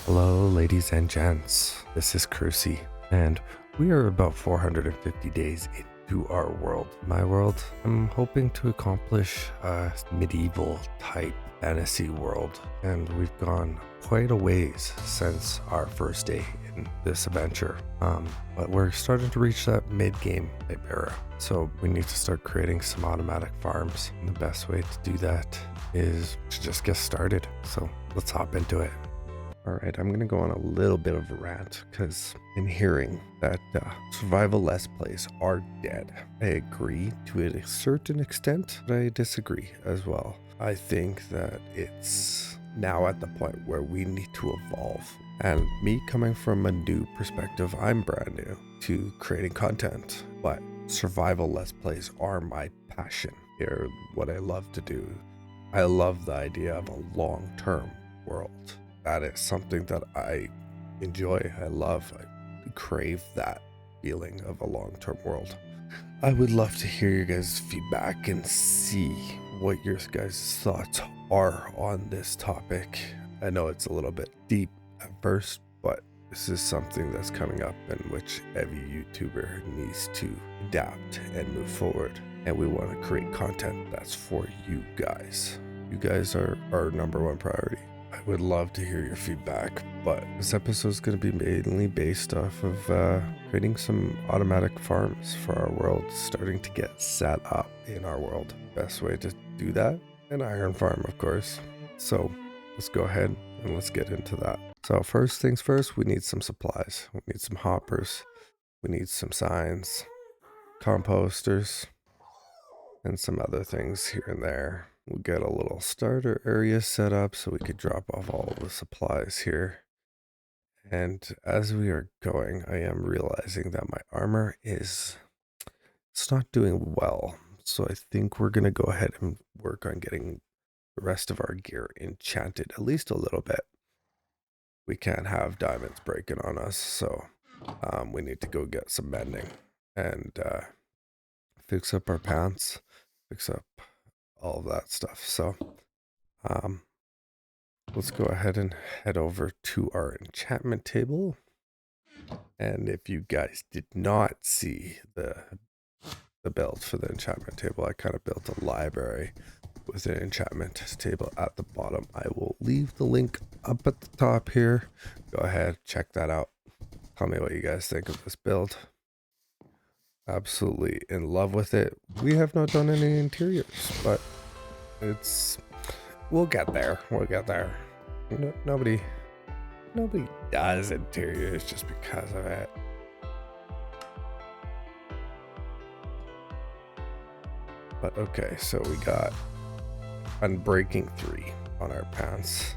Hello, ladies and gents. This is Crucy, and we are about 450 days into our world. My world, I'm hoping to accomplish a medieval type fantasy world, and we've gone quite a ways since our first day in this adventure. But we're starting to reach that mid-game type era, so we need to start creating some automatic farms. And the best way to do that is to just get started. So let's hop into it. All right, I'm going to go on a little bit of a rant because in hearing that survival Let's Plays are dead, I agree to a certain extent, but I disagree as well. I think that it's now at the point where we need to evolve. And me coming from a new perspective, I'm brand new to creating content, but survival Let's Plays are my passion. They're what I love to do. I love the idea of a long-term world. That is something that I enjoy. I love. I crave that feeling of a long-term world. I would love to hear your guys' feedback and see what your guys' thoughts are on this topic. I know it's a little bit deep at first, but this is something that's coming up in which every YouTuber needs to adapt and move forward. And we want to create content that's for you guys. You guys are our number one priority. I would love to hear your feedback, but this episode is going to be mainly based off of creating some automatic farms for our world, starting to get set up in our world. Best way to do that? An iron farm, of course. So let's go ahead and let's get into that. So first things first, we need some supplies. We need some hoppers. We need some signs, composters, and some other things here and there. We'll get a little starter area set up so we could drop off all the supplies here. And as we are going, I am realizing that my armor it's not doing well. So I think we're going to go ahead and work on getting the rest of our gear enchanted, at least a little bit. We can't have diamonds breaking on us, so we need to go get some mending and fix up our pants, fix up all of that stuff. So let's go ahead and head over to our enchantment table. And if you guys did not see the build for the enchantment table, I kind of built a library with an enchantment table at the bottom. I will leave the link up at the top here. Go ahead, check that out. Tell me what you guys think of this build. Absolutely in love with it. We have not done any interiors, but we'll get there. We'll get there. Nobody does interiors just because of it. But okay, so we got Unbreaking 3 on our pants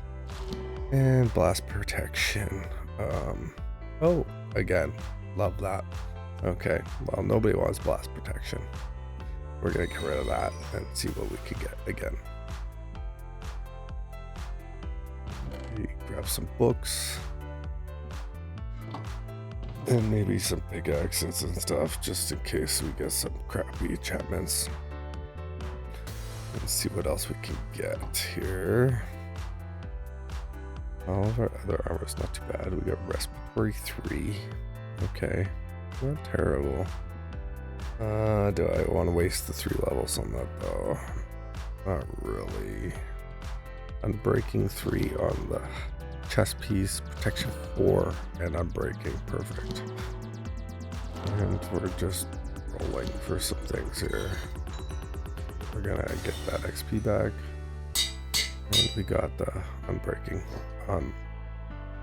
and blast protection. Oh, again, love that. Okay, well, nobody wants blast protection. We're gonna get rid of that and see what we could get again. Grab some books and maybe some pickaxes and stuff just in case we get some crappy enchantments. Let's see what else we can get here. All of our other armor's not too bad. We got respiratory 3. Okay, not terrible. Do I want to waste the 3 levels on that though? Not really. Unbreaking 3 on the chest piece, protection 4, and unbreaking, perfect. And we're just rolling for some things here. We're gonna get that XP back, and we got the unbreaking on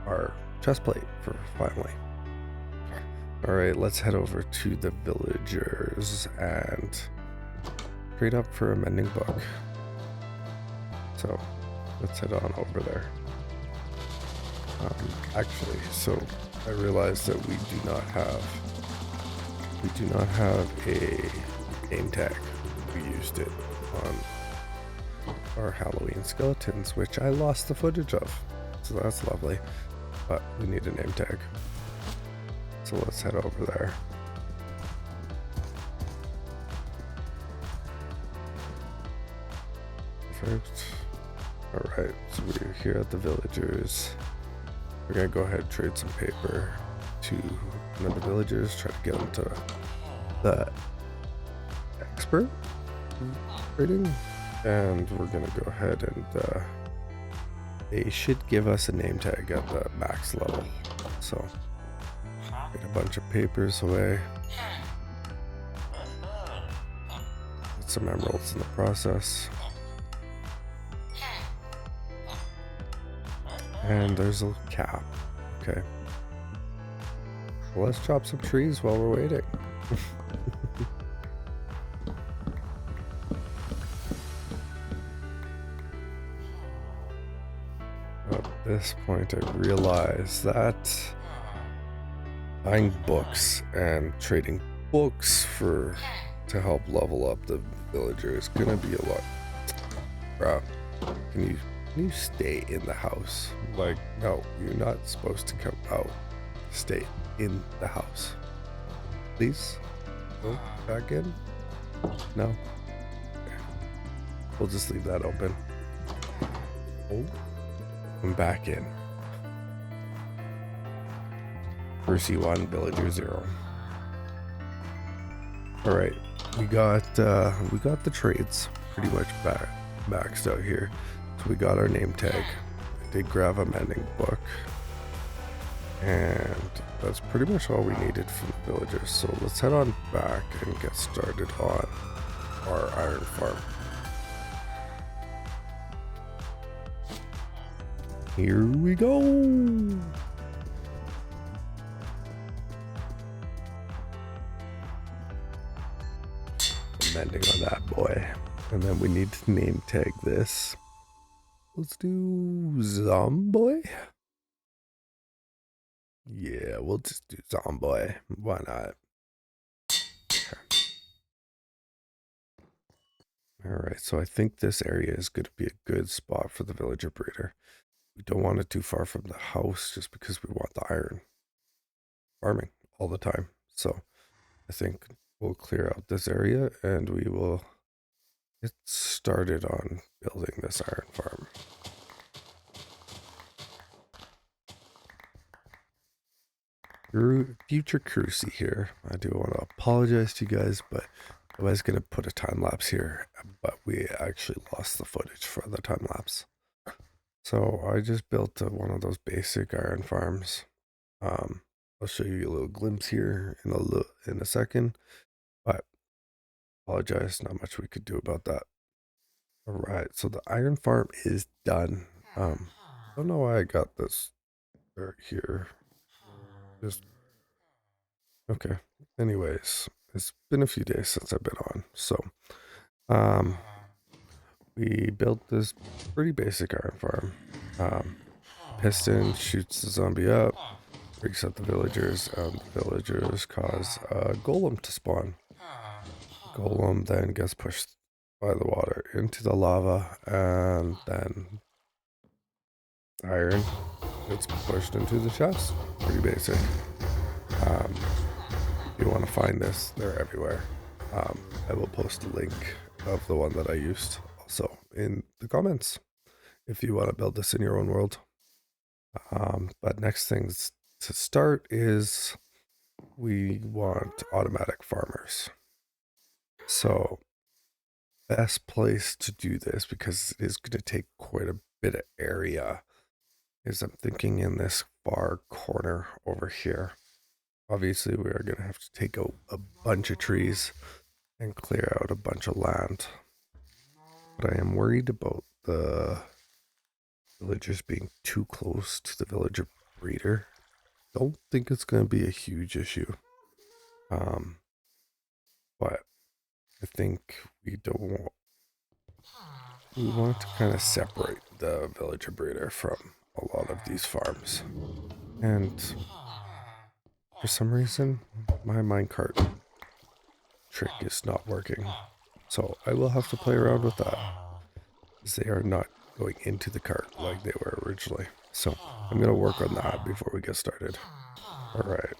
our chest plate for finally. All right, let's head over to the villagers and trade up for a mending book. So let's head on over there. Actually, so I realized that we do not have a name tag. We used it on our Halloween skeletons, which I lost the footage of. So that's lovely, but we need a name tag. So let's head over there. Perfect. All right, so we're here at the villagers. We're gonna go ahead and trade some paper to one of the villagers, try to get them to the expert trading, and we're gonna go ahead and they should give us a name tag at the max level. So get a bunch of papers away. Get some emeralds in the process. And there's a cap. Okay. Well, let's chop some trees while we're waiting. At this point, I realize that buying books and trading books to help level up the villager is gonna be a lot. Bruh, can you stay in the house? Like, no, you're not supposed to come out. Stay in the house. Please? Go back in? No? Okay. We'll just leave that open. Oh, I'm back in. Percy 1, Villager 0. Alright, we got the trades pretty much maxed out here. So we got our name tag. I did grab a mending book. And that's pretty much all we needed from the villagers. So let's head on back and get started on our iron farm. Here we go. Mending on that boy. And then we need to name tag this. Let's do Zomboy. Yeah, we'll just do Zomboy. Why not? Okay. Alright, so I think this area is going to be a good spot for the villager breeder. We don't want it too far from the house just because we want the iron farming all the time. So I think we'll clear out this area and we will get started on building this iron farm. Future Crucy here. I do want to apologize to you guys, but I was going to put a time lapse here, but we actually lost the footage for the time lapse. So I just built one of those basic iron farms. I'll show you a little glimpse here in a second, but apologize, not much we could do about that. All right, so the iron farm is done. I don't know why I got this right here. Just okay. Anyways, it's been a few days since I've been on, so we built this pretty basic iron farm. Piston shoots the zombie up, breaks up the villagers, and the villagers cause a golem to spawn. Golem then gets pushed by the water into the lava, and then iron gets pushed into the chest. Pretty basic. If you want to find this, they're everywhere. I will post a link of the one that I used also in the comments if you want to build this in your own world. But next things to start is we want automatic farmers. So best place to do this, because it is going to take quite a bit of area, is I'm thinking in this far corner over here. Obviously we are going to have to take out a bunch of trees and clear out a bunch of land. But I am worried about the villagers being too close to the villager breeder. Don't think it's going to be a huge issue. But I think we want to kind of separate the villager breeder from a lot of these farms. And for some reason, my minecart trick is not working. So I will have to play around with that, because they are not going into the cart like they were originally. So I'm going to work on that before we get started. Alright,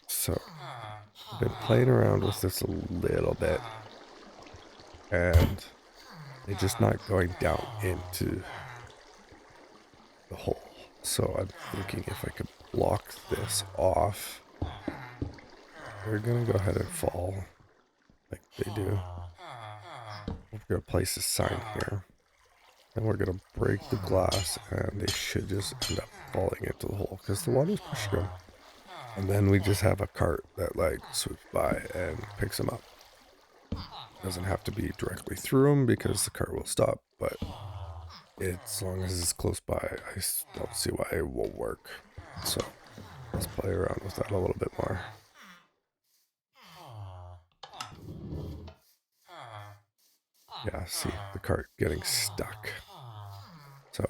so I've been playing around with this a little bit, and they're just not going down into the hole. So I'm thinking if I could block this off, they're gonna go ahead and fall like they do. We're gonna place a sign here. And we're gonna break the glass and they should just end up falling into the hole because the water's pushing them. And then we just have a cart that like swoops by and picks them up. Doesn't have to be directly through them because the cart will stop, but as long as it's close by, I don't see why it won't work. So let's play around with that a little bit more. Yeah, see the cart getting stuck. So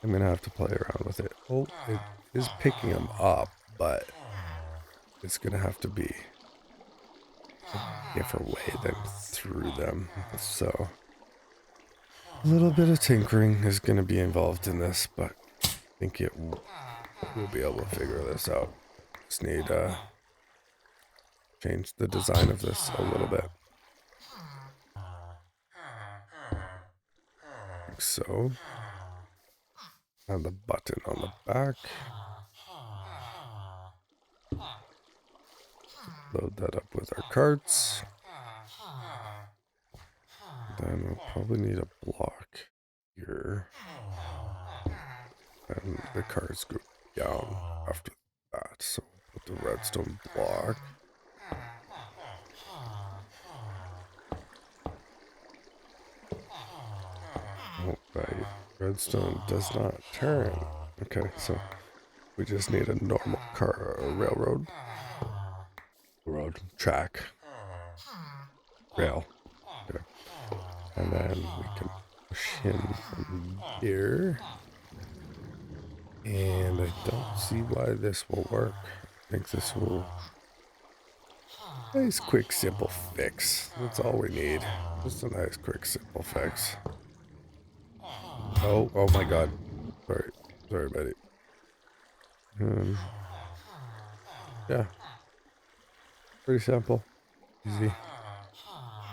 I'm gonna have to play around with it. Oh, it is picking them up, but it's gonna have to be a different way than through them. So a little bit of tinkering is gonna be involved in this, but I think we'll be able to figure this out. Just need change the design of this a little bit. Like so. And the button on the back. Load that up with our carts. Then we'll probably need a block here. And the carts go down after that. So we'll put the redstone block. Oh, right. Redstone does not turn. Okay, so we just need a normal railroad. Road, track, rail. Okay. And then we can push him from here. And I don't see why this will work. I think this will... Nice, quick, simple fix. That's all we need. Just a nice, quick, simple fix. Oh my god. Sorry, buddy. Yeah. Pretty simple. Easy.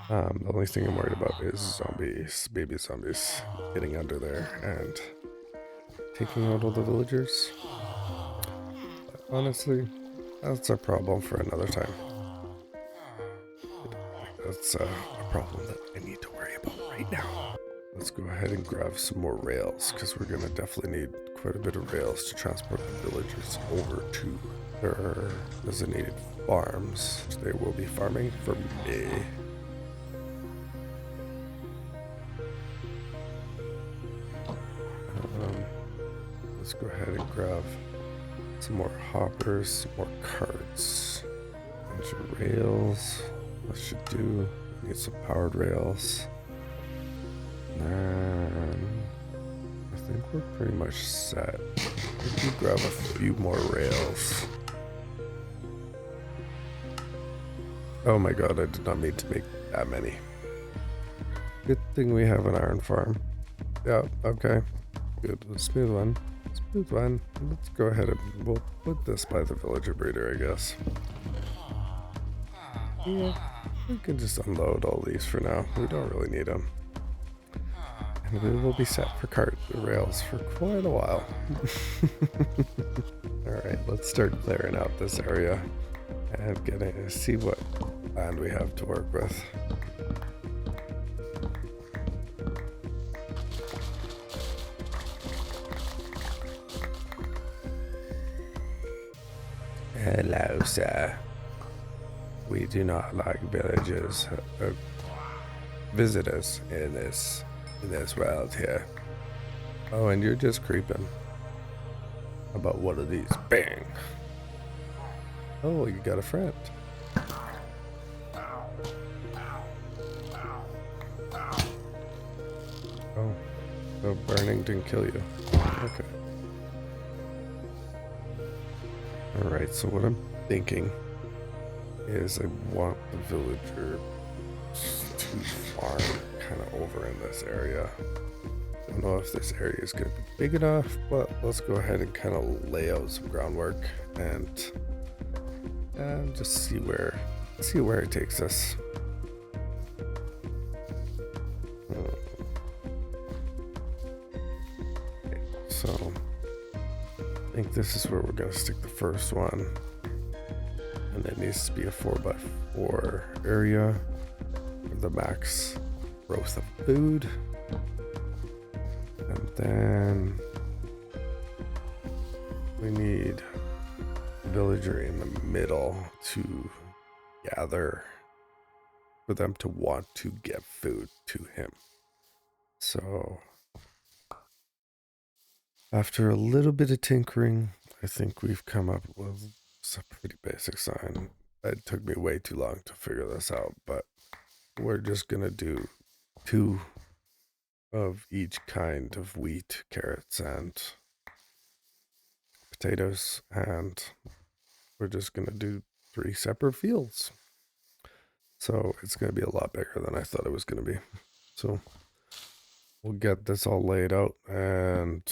The only thing I'm worried about is zombies, baby zombies, getting under there and taking out all the villagers. But honestly, that's a problem for another time. That's a problem that I need to worry about right now. Let's go ahead and grab some more rails, because we're going to definitely need quite a bit of rails to transport the villagers over to their designated farms, which they will be farming for me. Let's go ahead and grab some more hoppers, some more carts, a bunch of rails. That should do. We need some powered rails. And I think we're pretty much set. We can grab a few more rails. Oh my god, I did not mean to make that many. Good thing we have an iron farm. Yeah, okay. Good. A smooth one. Smooth one. Let's go ahead and we'll put this by the villager breeder, I guess. Yeah, we can just unload all these for now. We don't really need them. And we will be set for cart rails for quite a while. Alright, let's start clearing out this area and see what land we have to work with. Hello, sir. We do not like visitors in this world here. Oh, and you're just creeping. How about one of these? Bang! Oh, you got a friend. Oh, so burning didn't kill you. Okay. Alright, so what I'm thinking is I want the villager to farm kind of over in this area. I don't know if this area is going to be big enough, but let's go ahead and kind of lay out some groundwork and just see where it takes us. Okay, so think this is where we're gonna stick the first one. And it needs to be a 4x4 area for the max growth of food. And then we need a villager in the middle to gather, for them to want to get food to him. So after a little bit of tinkering, I think we've come up with a pretty basic sign. It took me way too long to figure this out, but we're just gonna do 2 of each kind of wheat, carrots, and potatoes, and we're just gonna do 3 separate fields. So it's gonna be a lot bigger than I thought it was gonna be. So we'll get this all laid out and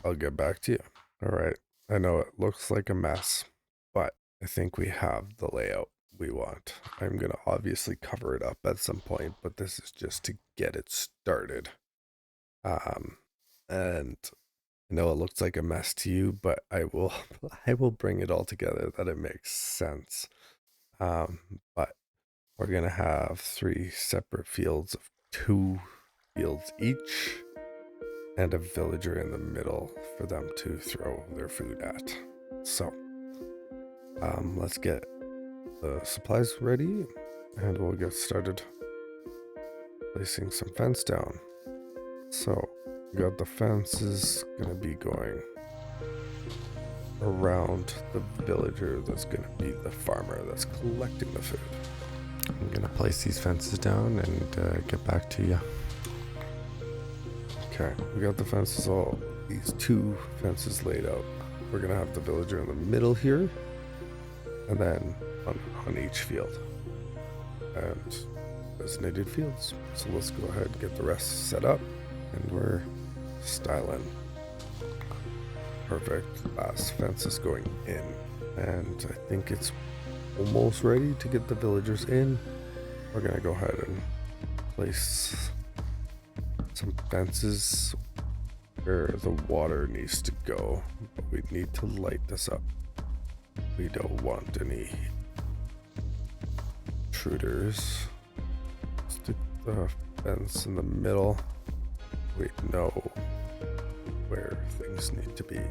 I'll get back to you. All right. I know it looks like a mess, but I think we have the layout we want. I'm going to obviously cover it up at some point, but this is just to get it started. And I know it looks like a mess to you, but I will bring it all together that it makes sense. But we're going to have 3 separate fields of 2 fields each, and a villager in the middle for them to throw their food at. So let's get the supplies ready and we'll get started placing some fence down. So we got the fences gonna be going around the villager that's gonna be the farmer that's collecting the food. I'm gonna place these fences down and get back to you. Okay, we got the fences these 2 fences laid out. We're gonna have the villager in the middle here, and then on each field, and designated fields. So let's go ahead and get the rest set up, and we're styling. Perfect. Last fence is going in, and I think it's almost ready to get the villagers in. We're gonna go ahead and place some fences where the water needs to go, but we need to light this up. We don't want any intruders. Stick the fence in the middle. We know where things need to be.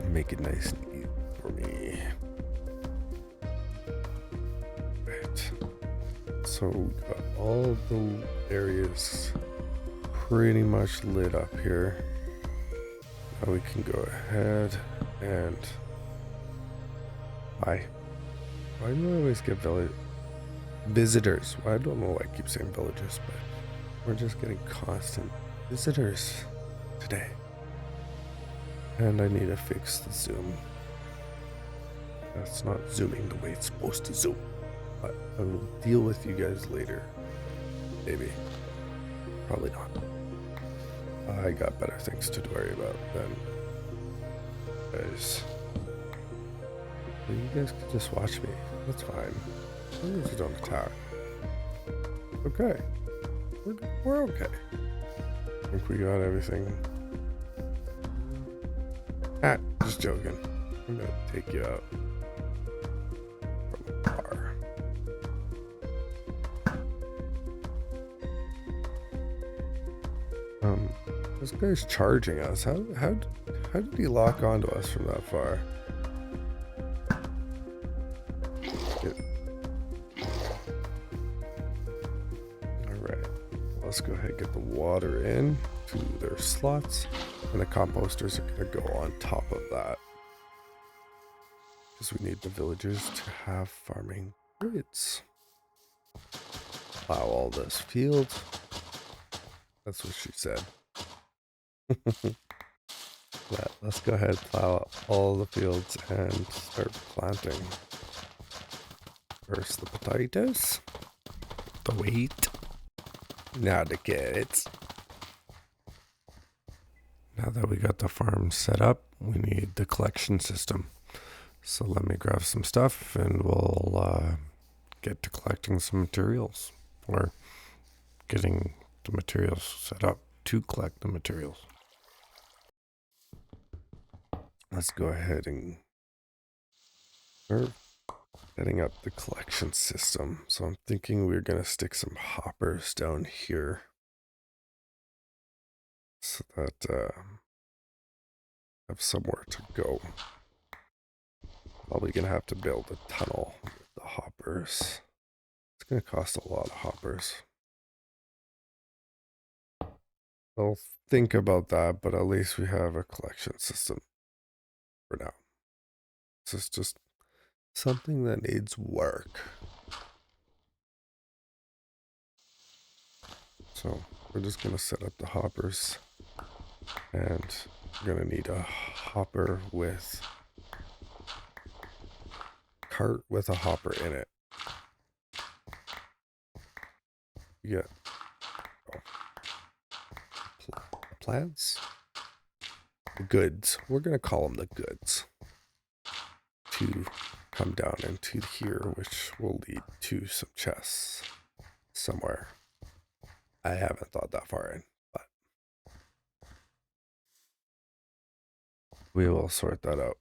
Make it nice and easy for me. Right. So we got all the areas pretty much lit up here. Now we can go ahead and why do I always get visitors? Well, I don't know why I keep saying villagers, but we're just getting constant visitors today. And I need to fix the zoom. That's not zooming the way it's supposed to zoom. But I will deal with you guys later. Maybe. Probably not. I got better things to worry about than guys. But you guys can just watch me. That's fine. As long as you don't attack. Okay. We're okay. I think we got everything. Just joking. I'm gonna take you out from afar. This guy's charging us. How did he lock onto us from that far? Alright. Let's go ahead and get the water in to their slots. And the composters are going to go on top of that. Because we need the villagers to have farming grids. Plow all this field. That's what she said. Let's go ahead and plow all the fields and start planting. First the potatoes. The wheat. Now the carrots. Now that we got the farm set up, we need the collection system. So let me grab some stuff and we'll get to collecting some materials, or getting the materials set up to collect the materials. let's go ahead and start setting up the collection system. So I'm thinking we're going to stick some hoppers down here so that have somewhere to go. Probably going to have to build a tunnel with the hoppers. It's going to cost a lot of hoppers. I'll think about that, but at least we have a collection system for now. This is just something that needs work. So we're just going to set up the hoppers, and we're going to need a hopper with cart with a hopper in it. You get plants, the goods. We're going to call them the goods to come down into here, which will lead to some chests somewhere. I haven't thought that far in, but we will sort that out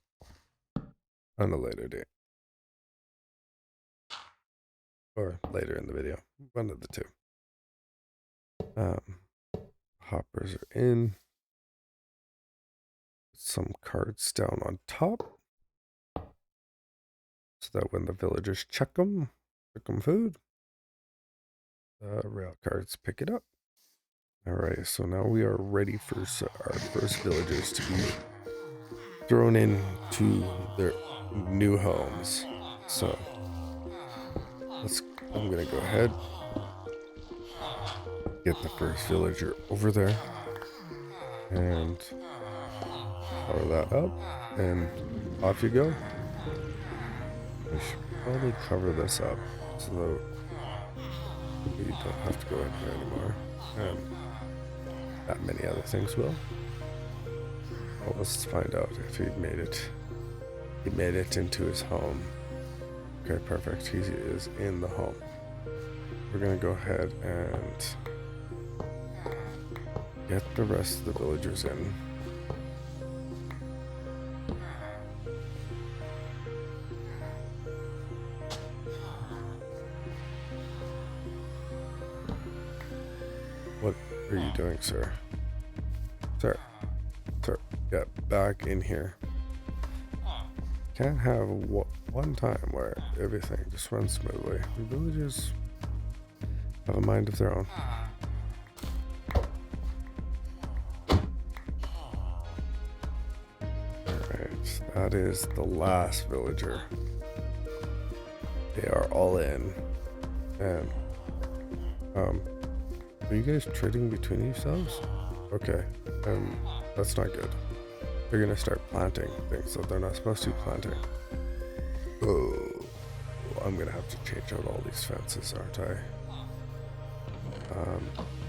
on a later date. Or later in the video. One of the two. Hoppers are in. Some carts down on top. So that when the villagers check them food, rail carts pick it up. Alright, so now we are ready for our first villagers to be thrown into their new homes. So I'm gonna go ahead, get the first villager over there, and power that up, and off you go. I should probably cover this up so that we don't have to go in here anymore. And not many other things will. Well, let's find out if he made it. He made it into his home. Okay, perfect. He is in the home. We're gonna go ahead and get the rest of the villagers in. What are you doing, sir? Sir, get back in here. Can't have one time where everything just runs smoothly. The villagers have a mind of their own. Alright, that is the last villager. They are all in. And, are you guys trading between yourselves? Okay, that's not good. They're gonna start planting things that they're not supposed to be planting. Oh, I'm gonna have to change out all these fences, aren't I?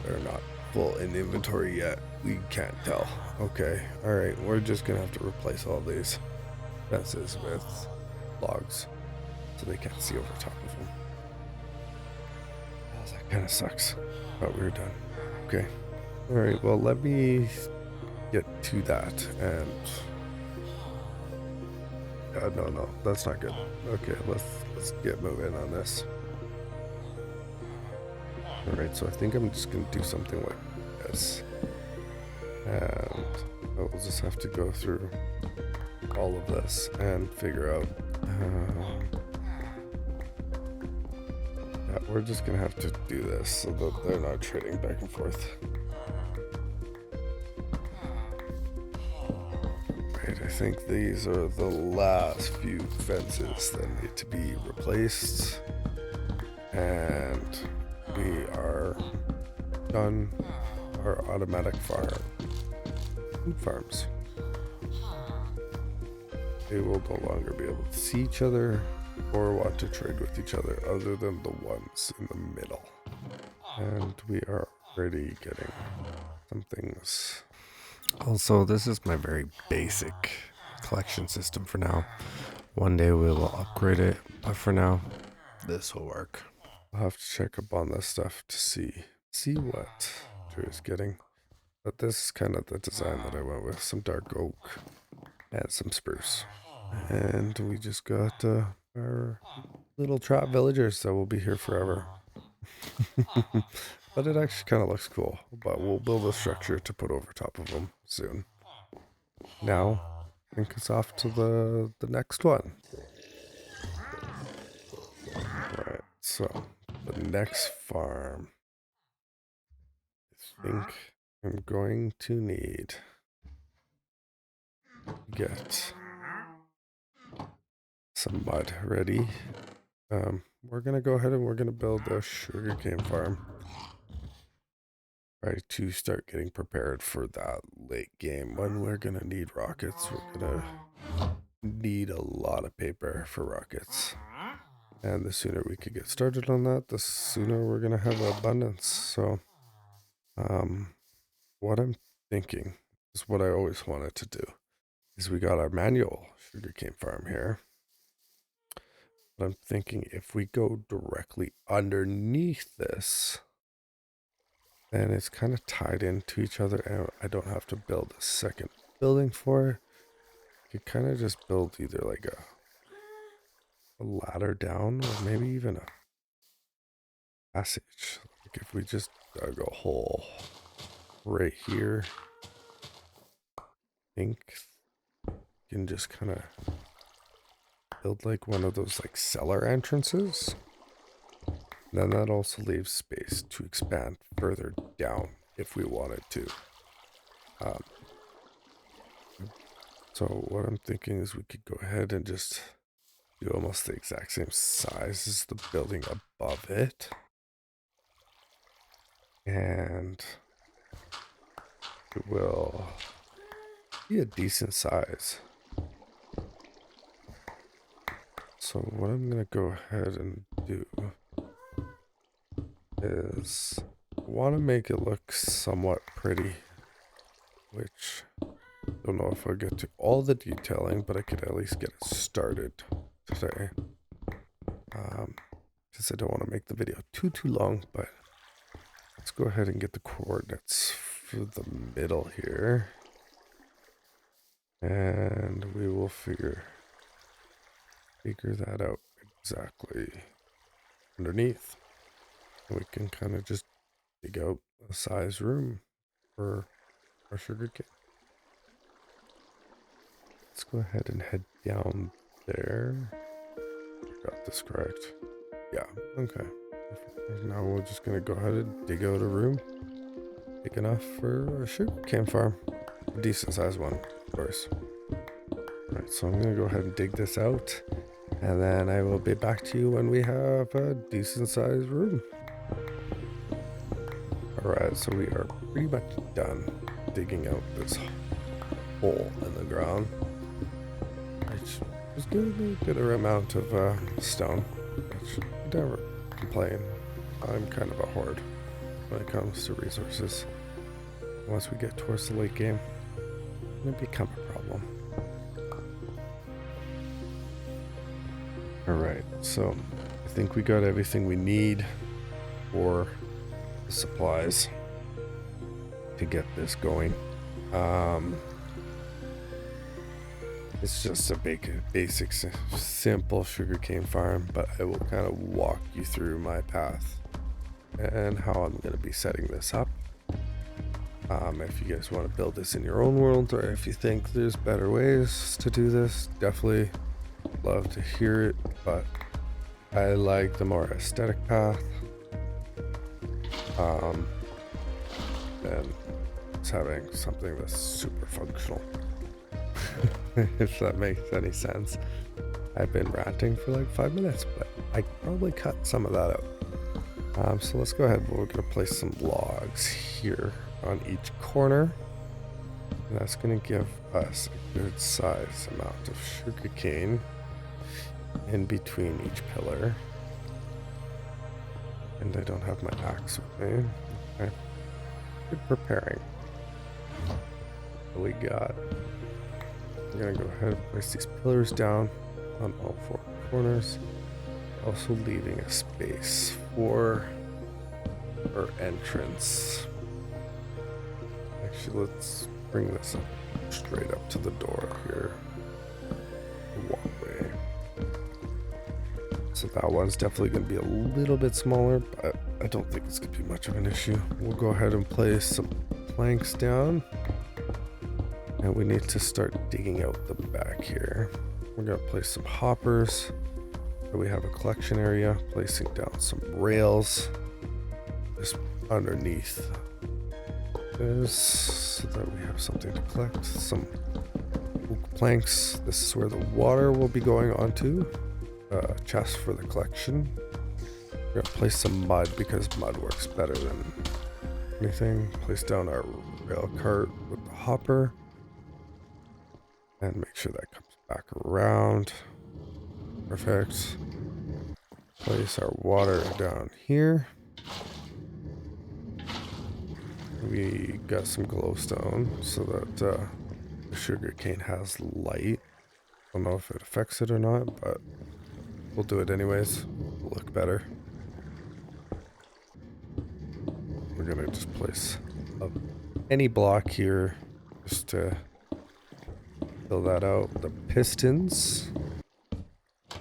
They're not full in inventory yet. We can't tell. Okay, alright, we're just gonna have to replace all these fences with logs so they can't see over top of them. That kind of sucks, but we're done. Okay. Alright, well, let me get to that, and no, that's not good. Okay, let's get moving on this. Alright, so I think I'm just gonna do something like this, and we'll just have to go through all of this and figure out yeah, we're just gonna have to do this so that they're not trading back and forth. I think these are the last few fences that need to be replaced, and we are done our automatic food farms. They will no longer be able to see each other or want to trade with each other other than the ones in the middle. And we are already getting some things. Also, this is my very basic collection system for now. One day we will upgrade it, but for now, this will work. I'll have to check up on this stuff to see what Drew is getting. But this is kind of the design that I went with, some dark oak. and some spruce. And we just got our little trap villagers that will be here forever. But it actually kind of looks cool. But we'll build a structure to put over top of them soon. Now, I think it's off to the next one. Alright, so the next farm. I think I'm going to need to get some mud ready. We're gonna go ahead and we're gonna build a sugarcane farm. Try to start getting prepared for that late game when we're gonna need rockets. We're gonna need a lot of paper for rockets. And the sooner we could get started on that, the sooner we're gonna have abundance. So what I'm thinking is what I always wanted to do is we got our manual sugarcane farm here. But I'm thinking if we go directly underneath this, then it's kind of tied into each other and I don't have to build a second building for it. I could kind of just build either like a ladder down or maybe even a passage. Like if we just dug a hole right here, I think you can just kind of build like one of those like cellar entrances. Then that also leaves space to expand further down if we wanted to. So what I'm thinking is we could go ahead and just do almost the exact same size as the building above it. And it will be a decent size. So what I'm going to go ahead and do is want to make it look somewhat pretty, which I don't know if I'll get to all the detailing, but I could at least get it started today. Because I don't want to make the video too long, but let's go ahead and get the coordinates for the middle here. And we will figure that out exactly underneath. And we can kind of just dig out a size room for our sugarcane. Let's go ahead and head down there. Got this correct. Yeah, okay. Now we're just gonna go ahead and dig out a room big enough for a sugarcane farm. A decent sized one, of course. Alright, so I'm gonna go ahead and dig this out, and then I will be back to you when we have a decent sized room. Alright, so we are pretty much done digging out this hole in the ground. Which is giving me a good amount of stone, which I never complain. I'm kind of a hoard when it comes to resources. Once we get towards the late game, it's going to become a problem. Alright, so I think we got everything we need for the supplies to get this going. It's just a basic, simple sugarcane farm, but I will kind of walk you through my path and how I'm going to be setting this up. If you guys want to build this in your own world, or if you think there's better ways to do this, definitely love to hear it, but I like the more aesthetic path. And it's having something that's super functional. If that makes any sense. I've been ranting for like 5 minutes, but I probably cut some of that out. So let's go ahead. We're going to place some logs here on each corner. And that's going to give us a good size amount of sugarcane in between each pillar. And I don't have my axe with me. Okay. Good preparing. What we got? I'm going to go ahead and place these pillars down on all 4 corners, also leaving a space for our entrance. Actually, let's bring this up straight up to the door here. So that one's definitely going to be a little bit smaller, but I don't think it's going to be much of an issue. We'll go ahead and place some planks down. And we need to start digging out the back here. We're going to place some hoppers. So we have a collection area, placing down some rails just underneath this so that we have something to collect. Some oak planks. This is where the water will be going onto. Chest for the collection. We're going to place some mud because mud works better than anything. Place down our rail cart with the hopper. And make sure that comes back around. Perfect. Place our water down here. We got some glowstone so that the sugarcane has light. I don't know if it affects it or not, but we'll do it anyways. It'll look better. We're gonna just place any block here just to fill that out. The pistons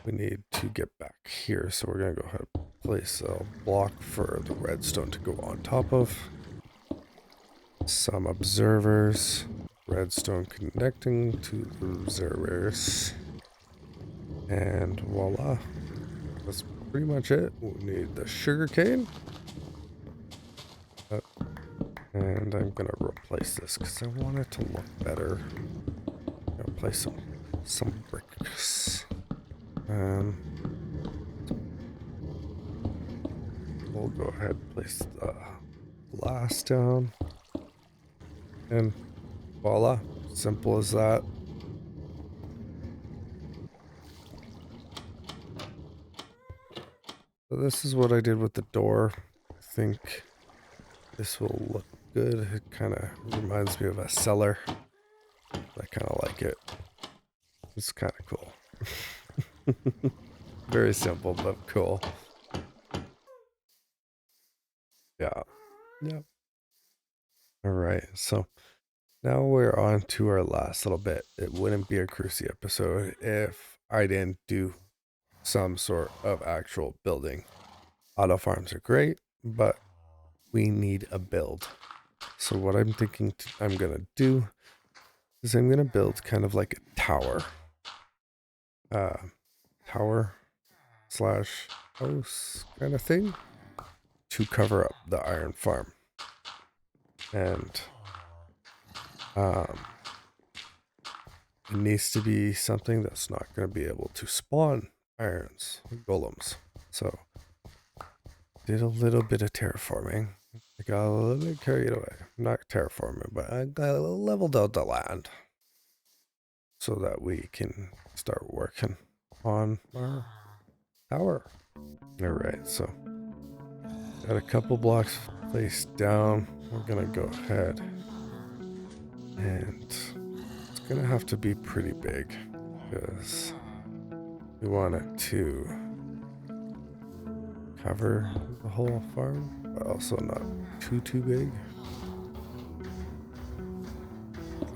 we need to get back here, so we're gonna go ahead and place a block for the redstone to go on top of. Some observers, redstone connecting to the observers, and voila, that's pretty much it. We need the sugarcane, and I'm gonna replace this because I want it to look better. I'm gonna place some bricks. We'll go ahead and place the glass down. And voila, simple as that. So this is what I did with the door. I think this will look good. It kind of reminds me of a cellar. I kind of like it. It's kind of cool. Very simple, but cool. Yeah. Yep. All right. So now we're on to our last little bit. It wouldn't be a Cruci episode if I didn't do some sort of actual building. Auto farms are great, but we need a build. So what I'm thinking I'm gonna do is I'm gonna build kind of like a tower. Tower slash house kind of thing to cover up the iron farm. And it needs to be something that's not going to be able to spawn irons, golems. So did a little bit of terraforming. I got a little bit carried away. Not terraforming, but I got leveled out the land so that we can start working on our tower. All right, so got a couple blocks placed down. We're gonna go ahead and it's gonna have to be pretty big because we want it to cover the whole farm, but also not too big.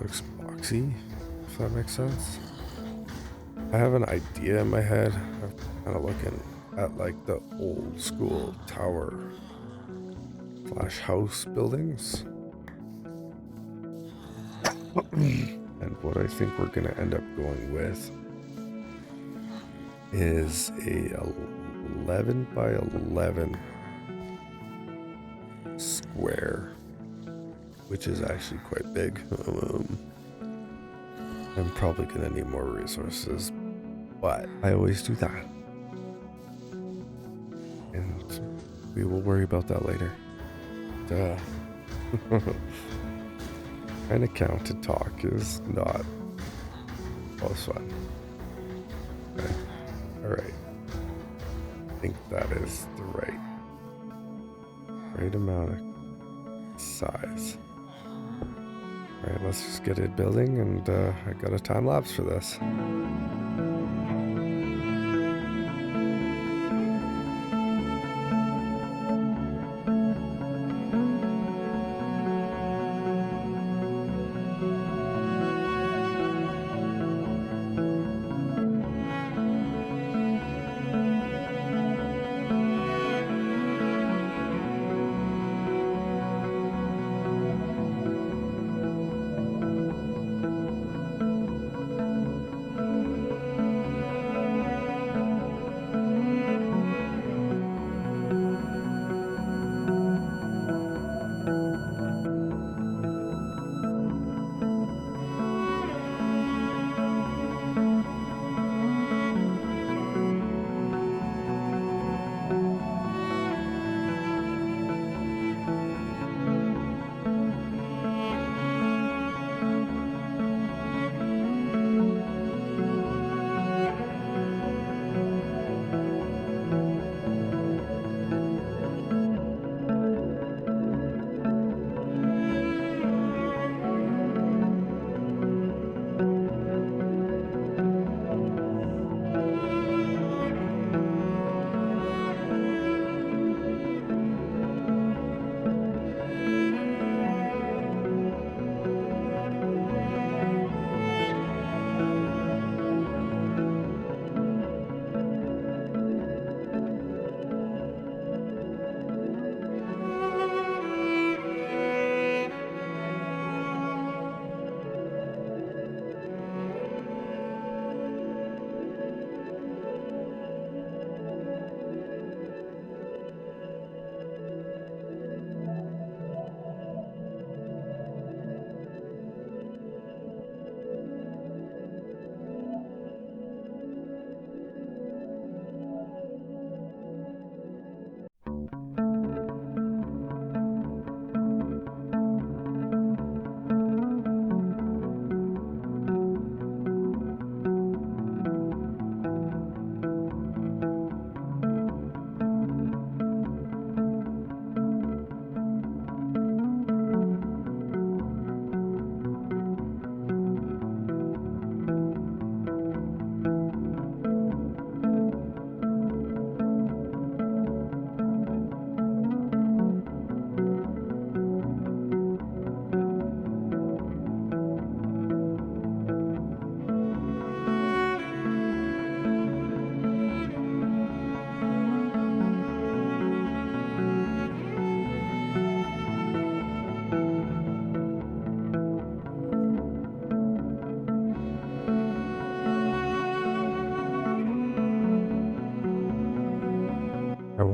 Looks boxy, if that makes sense. I have an idea in my head. I'm kind of looking at like the old school tower slash house buildings. And what I think we're gonna end up going with is a 11 by 11 square, which is actually quite big. I'm probably gonna need more resources, but I always do that. And we will worry about that later. Duh. Trying to count and talk is not most fun. Okay. Alright. I think that is the right amount of size. Alright, let's just get it building, and I got a time lapse for this.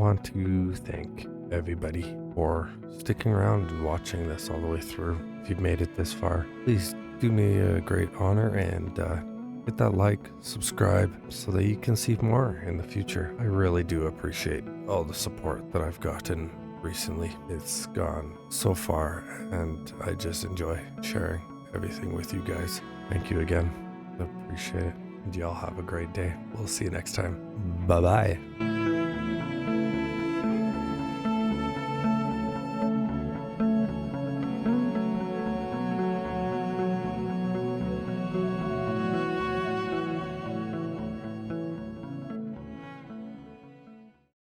want to thank everybody for sticking around and watching this all the way through. If you've made it this far, please do me a great honor and hit that like, subscribe, so that you can see more in the future. I really do appreciate all the support that I've gotten recently. It's gone so far, and I just enjoy sharing everything with you guys. Thank you again. I appreciate it. And y'all have a great day. We'll see you next time. Bye-bye.